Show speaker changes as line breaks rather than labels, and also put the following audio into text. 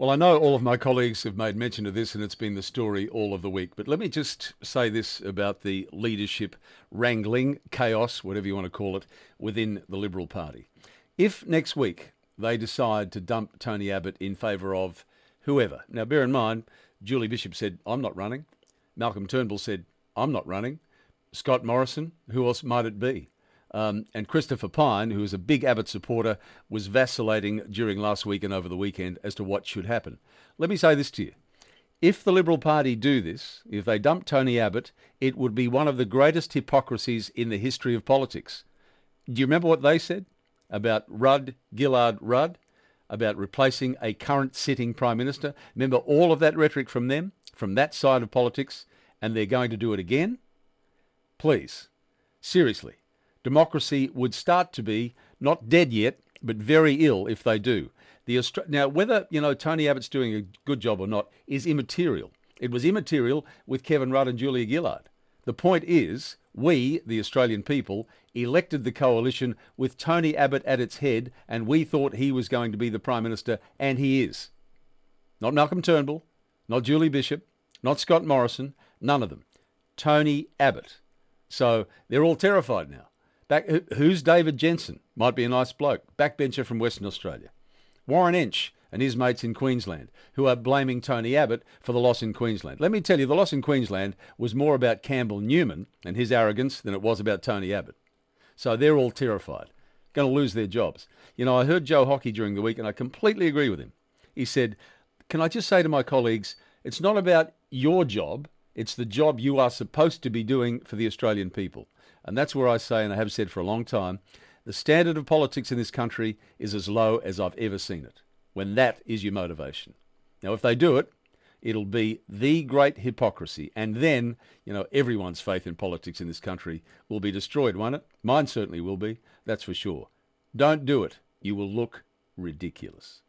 Well, I know all of my colleagues have made mention of this and it's been the story all of the week, but let me just say this about the leadership wrangling, chaos, whatever you want to call it, within the Liberal Party. If next week they decide to dump Tony Abbott in favour of whoever, now bear in mind, Julie Bishop said, I'm not running. Malcolm Turnbull said, I'm not running. Scott Morrison, who else might it be? And Christopher Pyne, who is a big Abbott supporter, was vacillating during last week and over the weekend as to what should happen. Let me say this to you. If the Liberal Party do this, if they dump Tony Abbott, it would be one of the greatest hypocrisies in the history of politics. Do you remember what they said about Gillard Rudd, about replacing a current sitting Prime Minister? Remember all of that rhetoric from them, from that side of politics, and they're going to do it again? Please, seriously. Democracy would start to be not dead yet, but very ill if they do. Now, whether Tony Abbott's doing a good job or not is immaterial. It was immaterial with Kevin Rudd and Julia Gillard. The point is, we, the Australian people, elected the coalition with Tony Abbott at its head, and we thought he was going to be the Prime Minister, and he is. Not Malcolm Turnbull, not Julie Bishop, not Scott Morrison, none of them. Tony Abbott. So they're all terrified now. Who's David Jensen? Might be a nice bloke. Backbencher from Western Australia. Warren Ench and his mates in Queensland, who are blaming Tony Abbott for the loss in Queensland. Let me tell you, the loss in Queensland was more about Campbell Newman and his arrogance than it was about Tony Abbott. So they're all terrified, going to lose their jobs. I heard Joe Hockey during the week, and I completely agree with him. He said, can I just say to my colleagues, it's not about your job, it's the job you are supposed to be doing for the Australian people. And that's where I say, and I have said for a long time, the standard of politics in this country is as low as I've ever seen it, when that is your motivation. Now, if they do it, it'll be the great hypocrisy. And then, everyone's faith in politics in this country will be destroyed, won't it? Mine certainly will be, that's for sure. Don't do it. You will look ridiculous.